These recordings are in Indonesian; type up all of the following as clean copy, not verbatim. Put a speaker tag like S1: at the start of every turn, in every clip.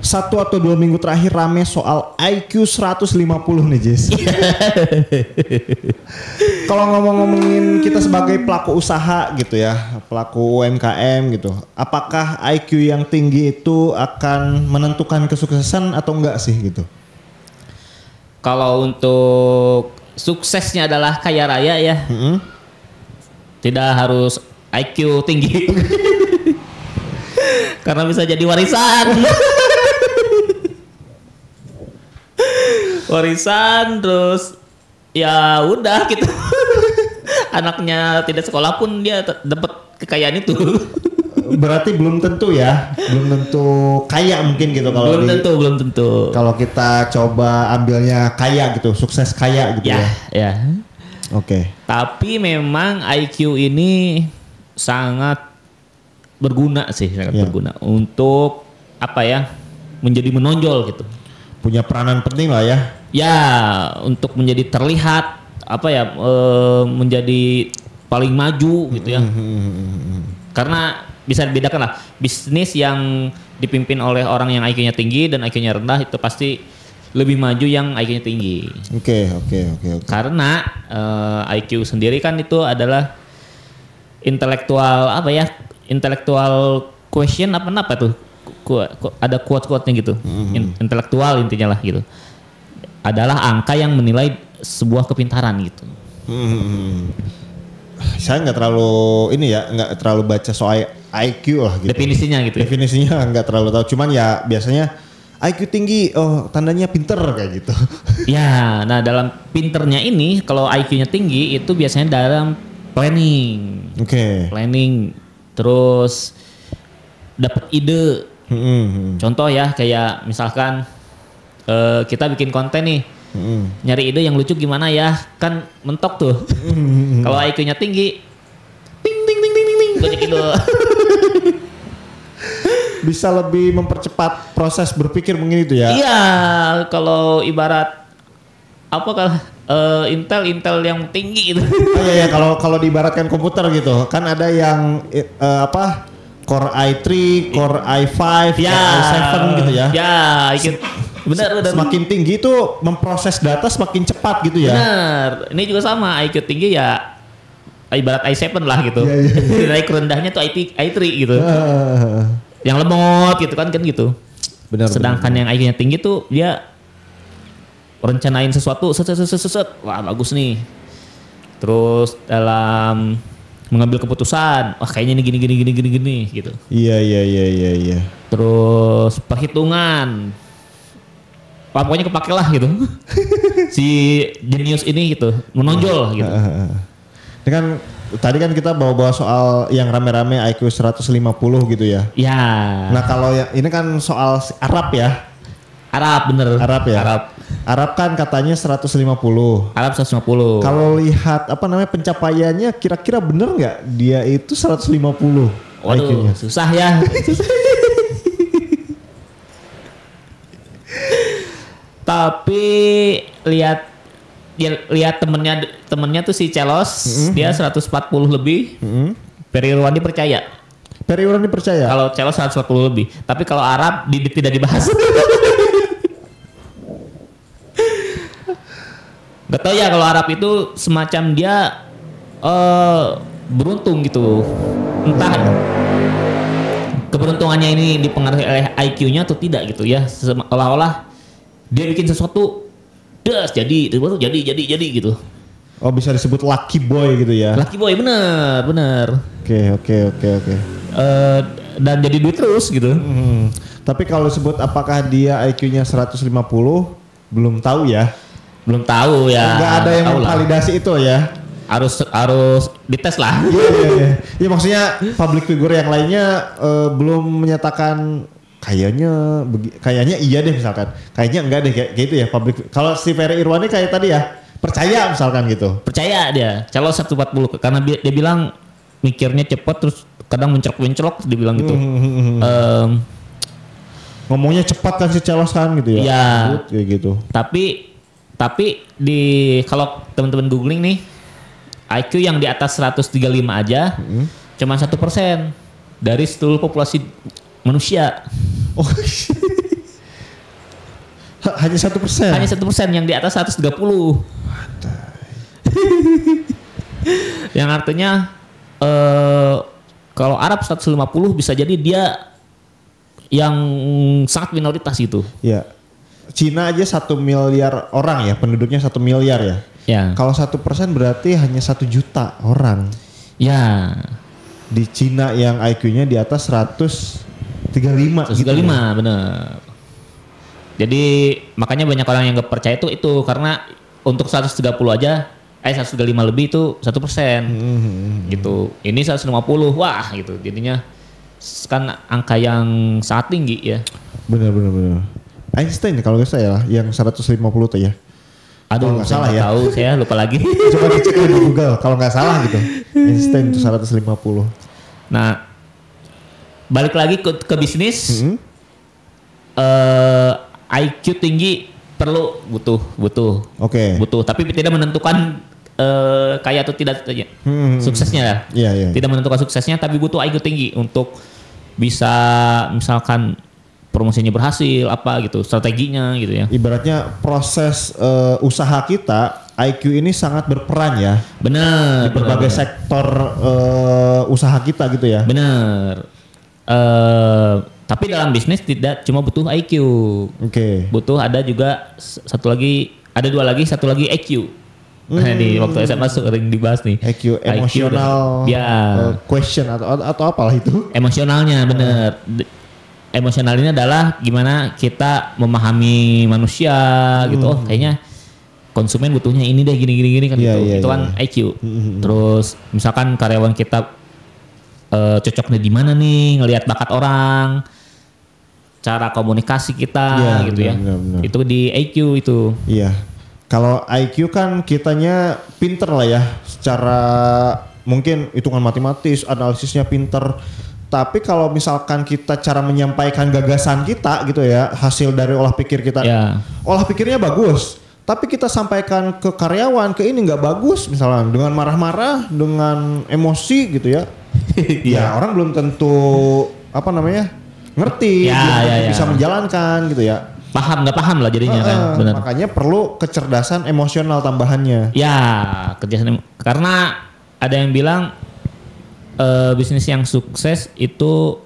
S1: 1 atau 2 minggu terakhir rame soal IQ 150 nih Jis. Kalau ngomongin kita sebagai pelaku usaha gitu ya, pelaku UMKM gitu, apakah IQ yang tinggi itu akan menentukan kesuksesan atau enggak sih gitu?
S2: Kalau untuk suksesnya adalah kaya raya ya, tidak harus IQ tinggi, karena bisa jadi warisan. Warisan terus ya udah gitu. Anaknya tidak sekolah pun dia dapat kekayaan itu.
S1: Berarti belum tentu ya, belum tentu kaya mungkin gitu kalau
S2: belum tentu.
S1: Kalau kita coba ambilnya kaya gitu, sukses kaya gitu ya.
S2: Ya.
S1: Oke.
S2: Tapi memang IQ ini sangat berguna sih, berguna untuk apa ya? Menjadi menonjol gitu.
S1: Punya peranan penting lah ya.
S2: Ya, untuk menjadi terlihat apa ya? Menjadi paling maju gitu ya. Karena bisa dibedakan lah, bisnis yang dipimpin oleh orang yang IQ-nya tinggi dan IQ-nya rendah itu pasti lebih maju yang IQ-nya tinggi.
S1: Oke.
S2: Karena IQ sendiri kan itu adalah intelektual apa ya? Intelektual question apa tuh? Ada quote-nya gitu. Intelektual intinya lah gitu. Adalah angka yang menilai sebuah kepintaran gitu.
S1: Saya nggak terlalu baca soal IQ lah gitu.
S2: Definisinya gitu.
S1: Definisinya nggak terlalu tahu. Cuman ya biasanya IQ tinggi, oh tandanya pinter kayak gitu.
S2: Ya, nah dalam pinternya ini kalau IQ-nya tinggi itu biasanya dalam planning.
S1: Oke.
S2: Planning, terus dapat ide. Contoh ya kayak misalkan kita bikin konten nih. Nyari ide yang lucu gimana ya, kan mentok tuh. Kalau IQ-nya tinggi, ting banyak ide.
S1: Bisa lebih mempercepat proses berpikir mungkin itu ya.
S2: Iya, kalau ibarat apa Intel yang tinggi gitu.
S1: Oh iya, kalau diibaratkan komputer gitu, kan ada yang Core i3, Core i5,
S2: ya,
S1: Core i7 gitu ya.
S2: Ya, benar.
S1: Semakin tinggi itu memproses data semakin cepat gitu ya.
S2: Benar. Ini juga sama, IQ tinggi ya ibarat i7 lah gitu. Naik rendahnya tuh i3 gitu. Yang lemot gitu kan gitu.
S1: Benar.
S2: Sedangkan yang IQ-nya tinggi tuh dia rencanain sesuatu set. Wah, bagus nih. Terus dalam mengambil keputusan, wah kayaknya ini gini gitu.
S1: Iya.
S2: Terus perhitungan, pokoknya kepake lah gitu. Si jenius ini gitu, menonjol gitu.
S1: Ini kan tadi kan kita bawa soal yang rame-rame IQ 150 gitu ya.
S2: Ya.
S1: Nah kalau ini kan soal Arab ya.
S2: Arab bener.
S1: Arab ya. Arab kan katanya 150.
S2: Arab 150.
S1: Kalau lihat pencapaiannya kira-kira bener nggak dia itu 150?
S2: Waduh, IQ-nya. Susah ya. Tapi lihat temennya tuh si Celos, dia 140 lebih. Ferry Irwandi percaya. Kalau Celos 140 lebih. Tapi kalau Arab tidak dibahas. Gak tau ya kalau Arab itu semacam dia beruntung gitu. Entah keberuntungannya ini dipengaruhi oleh IQ-nya atau tidak gitu ya. Seolah-olah dia bikin sesuatu jadi gitu.
S1: Oh bisa disebut lucky boy gitu ya.
S2: Lucky boy bener.
S1: Oke.
S2: Dan jadi duit terus gitu.
S1: Tapi kalau disebut apakah dia IQ-nya 150 belum tahu ya.
S2: Belum tahu ya.
S1: Enggak ada yang memvalidasi itu ya.
S2: Harus dites lah.
S1: Iya. Ya maksudnya public figure yang lainnya belum menyatakan kayaknya iya deh misalkan. Kayaknya enggak deh kayak gitu ya public. Kalau si Ferry Irwani kayak tadi ya percaya misalkan gitu.
S2: Percaya dia. Kalau 140 karena dia bilang mikirnya cepat terus kadang mencolok dia bilang gitu.
S1: Ngomongnya cepat kan si Celos kan gitu ya.
S2: Iya.
S1: Kayak gitu.
S2: Tapi kalau teman-teman googling nih IQ yang di atas 135 aja cuma 1% dari seluruh populasi manusia.
S1: Oh. hanya 1%.
S2: Hanya 1% yang di atas 130. Yang artinya kalau Arab 150 bisa jadi dia yang sangat minoritas gitu.
S1: Ya. Cina aja 1 miliar orang ya, penduduknya 1 miliar ya.
S2: Ya.
S1: Kalau 1% berarti hanya 1 juta orang.
S2: Ya.
S1: Di Cina yang IQ-nya di atas 135
S2: 135
S1: gitu. Ya.
S2: bener. Jadi makanya banyak orang yang gak percaya itu karena untuk 130 aja 135 lebih itu 1%. Gitu. Ini 150 wah gitu. Jadinya kan angka yang sangat tinggi ya.
S1: Bener. Einstein kalau nggak salah yang 150 tuh ya.
S2: Aduh,
S1: nggak salah ya.
S2: Tahu saya lupa lagi.
S1: Coba dicek di Google kalau nggak salah gitu. Einstein itu 150.
S2: Nah, balik lagi ke bisnis. IQ tinggi butuh.
S1: Oke.
S2: Butuh, tapi tidak menentukan kaya atau tidak suksesnya ya.
S1: Iya.
S2: Tidak menentukan suksesnya, tapi butuh IQ tinggi untuk bisa misalkan promosinya berhasil apa gitu, strateginya gitu ya.
S1: Ibaratnya proses usaha kita, IQ ini sangat berperan ya.
S2: Benar.
S1: Di berbagai sektor usaha kita gitu ya.
S2: Benar. Tapi dalam bisnis tidak cuma butuh IQ.
S1: Oke.
S2: Butuh ada juga satu lagi EQ. Nah, di waktu SMA sering dibahas nih.
S1: EQ emosional question atau apalah itu.
S2: Emosionalnya bener. Emosional ini adalah gimana kita memahami manusia gitu. Oh kayaknya konsumen butuhnya ini deh gini kan gitu. Itu kan IQ. Terus misalkan karyawan kita cocoknya di mana nih, ngelihat bakat orang, cara komunikasi kita gitu benar. Itu di IQ itu. Iya.
S1: Kalau IQ kan kitanya pinter lah ya, secara mungkin hitungan matematis, analisisnya pinter. Tapi kalau misalkan kita cara menyampaikan gagasan kita gitu ya, hasil dari olah pikir kita, olah pikirnya bagus. Tapi kita sampaikan ke karyawan, ke ini nggak bagus, misalnya dengan marah-marah, dengan emosi gitu ya. Ya orang belum tentu ngerti, bisa menjalankan gitu ya.
S2: Nggak paham lah jadinya kan. Bener.
S1: Makanya perlu kecerdasan emosional tambahannya.
S2: Ya, kecerdasan karena ada yang bilang bisnis yang sukses itu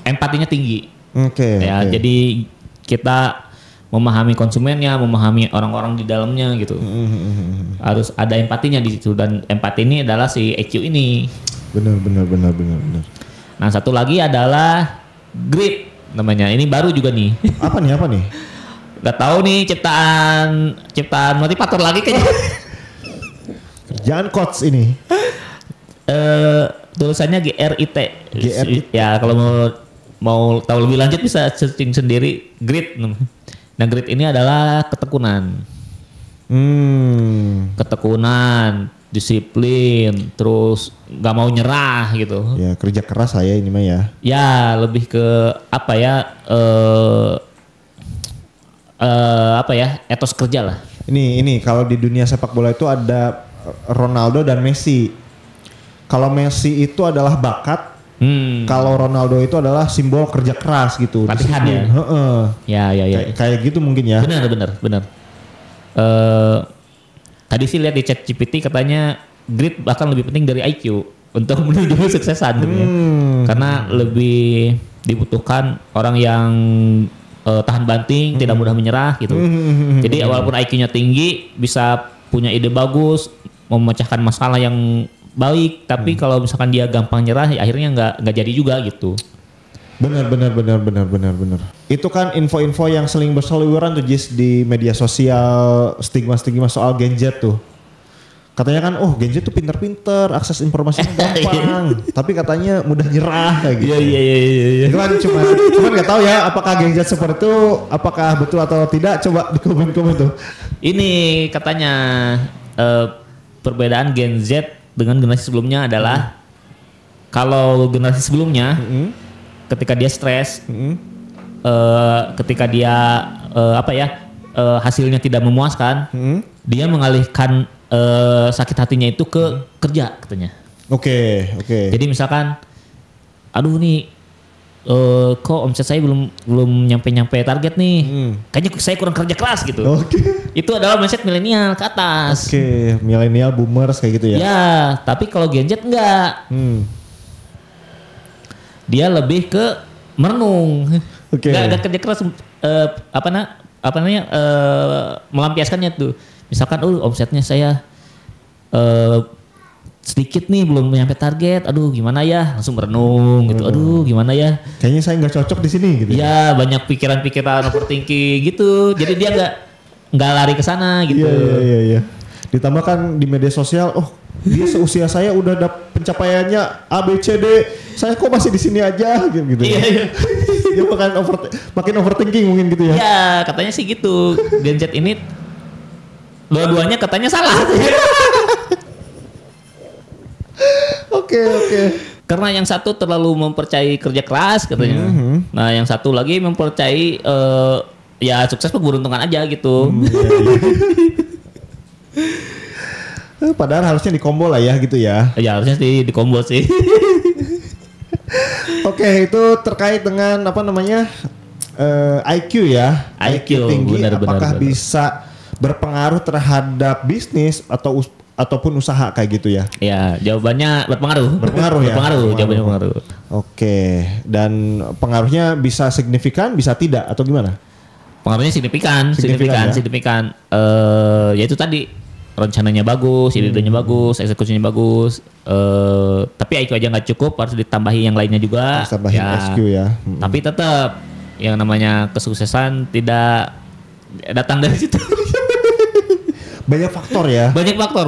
S2: empatinya tinggi.
S1: Oke.
S2: Jadi kita memahami konsumennya, memahami orang-orang di dalamnya gitu. Harus ada empatinya di situ dan empati ini adalah si EQ ini. Benar. Nah, satu lagi adalah grit namanya. Ini baru juga nih.
S1: Apa nih?
S2: Gak tahu nih ciptaan motivator lagi kayaknya.
S1: Kerjaan coach ini.
S2: Tulisannya GRIT. Ya, kalau mau tahu lebih lanjut bisa searching sendiri grit. Nah, grit ini adalah ketekunan. Ketekunan, disiplin, terus nggak mau nyerah gitu.
S1: Ya, kerja keras saya ini mah ya.
S2: Ya, lebih ke apa ya? Etos kerja lah.
S1: Ini kalau di dunia sepak bola itu ada Ronaldo dan Messi. Kalau Messi itu adalah bakat. Kalau Ronaldo itu adalah simbol kerja keras gitu.
S2: Latihan ya. Ya.
S1: Kayak gitu mungkin ya.
S2: Benar. Tadi sih lihat di ChatGPT katanya grit bahkan lebih penting dari IQ untuk menuju kesuksesan gitu ya. Karena lebih dibutuhkan orang yang tahan banting, tidak mudah menyerah gitu. Jadi walaupun IQ-nya tinggi, bisa punya ide bagus, memecahkan masalah yang baik, tapi kalau misalkan dia gampang nyerah, ya akhirnya nggak jadi juga gitu.
S1: Benar. Itu kan info-info yang seling berseliweran tuh Jis di media sosial, stigma soal Gen Z tuh. Katanya kan, Gen Z tuh pinter-pinter, akses informasinya gampang, tapi katanya mudah nyerah kayak gitu.
S2: Iya.
S1: Itu kan cuman nggak tahu ya apakah Gen Z seperti itu, apakah betul atau tidak, coba di komen-komen tuh.
S2: Ini katanya perbedaan Gen Z dengan generasi sebelumnya adalah kalau generasi sebelumnya ketika dia stres, ketika dia hasilnya tidak memuaskan, dia mengalihkan sakit hatinya itu ke kerja katanya.
S1: Oke.
S2: Jadi misalkan, aduh nih kok omset saya belum nyampe target nih. Kayaknya saya kurang kerja keras gitu.
S1: Oke.
S2: Itu adalah mindset milenial ke atas.
S1: Oke, milenial boomers kayak gitu ya.
S2: Ya, tapi kalau Gen Z enggak. Dia lebih ke merenung.
S1: Oke.
S2: Enggak kerja keras melampiaskannya tuh. Misalkan omsetnya saya sedikit nih belum nyampe target, aduh gimana ya, langsung merenung gitu, aduh gimana ya,
S1: kayaknya saya nggak cocok di sini gitu
S2: ya. Banyak pikiran-pikiran overthinking gitu, jadi dia nggak lari ke sana gitu.
S1: Iya. Ditambah kan di media sosial, dia seusia saya udah ada pencapaiannya A B C D, saya kok masih di sini aja gitu.
S2: Iya.
S1: Dia makin overthinking mungkin gitu ya.
S2: Iya, katanya sih gitu. Gen Z ini dua-duanya katanya salah.
S1: Oke.
S2: Karena yang satu terlalu mempercayai kerja keras katanya. Nah, yang satu lagi mempercayai ya sukses keberuntungan aja gitu.
S1: Padahal harusnya dikombo lah ya gitu ya.
S2: Ya harusnya sih dikombo sih.
S1: Oke, itu terkait dengan apa namanya IQ ya.
S2: IQ
S1: tinggi,
S2: benar.
S1: apakah bisa berpengaruh terhadap bisnis ataupun usaha kayak gitu ya?
S2: Ya, jawabannya berpengaruh.
S1: Berpengaruh ya.
S2: Jawabannya berpengaruh.
S1: Oke, dan pengaruhnya bisa signifikan, bisa tidak atau gimana?
S2: Pengaruhnya signifikan. Ya itu tadi rencananya bagus, idenya bagus, eksekusinya bagus. Tapi IQ aja nggak cukup, harus ditambahi yang lainnya juga.
S1: Harus tambahin SQ ya.
S2: Tapi tetap yang namanya kesuksesan tidak datang dari situ.
S1: Banyak faktor ya.
S2: Banyak faktor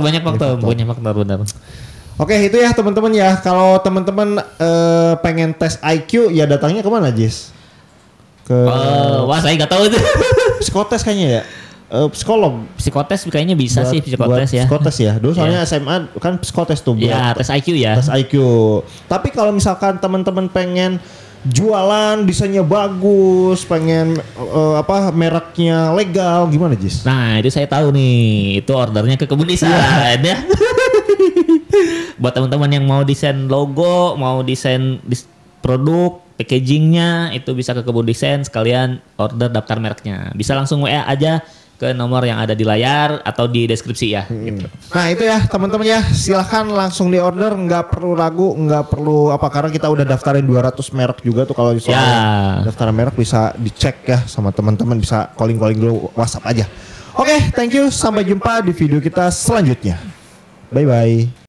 S2: benar.
S1: Oke, itu ya teman-teman ya. Kalau teman-teman pengen tes IQ ya datangnya kemana, Jis?
S2: Wah, saya nggak tahu itu.
S1: Psikotes kayaknya ya.
S2: Psikotes kayaknya bisa sih psikotes ya.
S1: Psikotes ya. Dulu soalnya SMA kan psikotes tuh buat
S2: ya, tes IQ ya.
S1: Tes IQ. Tapi kalau misalkan teman-teman pengen jualan desainnya bagus, pengen mereknya legal, gimana Jis?
S2: Nah itu saya tahu nih, itu ordernya ke kebun desain ya. Buat teman-teman yang mau desain logo, mau desain produk, packagingnya itu bisa ke kebun desain, sekalian order daftar mereknya. Bisa langsung WA aja ke nomor yang ada di layar atau di deskripsi ya. Gitu.
S1: Nah itu ya teman-teman ya, silahkan langsung di order, nggak perlu ragu, nggak perlu karena kita udah daftarin 200 merek juga tuh. Kalau soal daftar merek bisa dicek ya sama teman-teman, bisa calling dulu WhatsApp aja. Oke, thank you, sampai jumpa di video kita selanjutnya. Bye bye.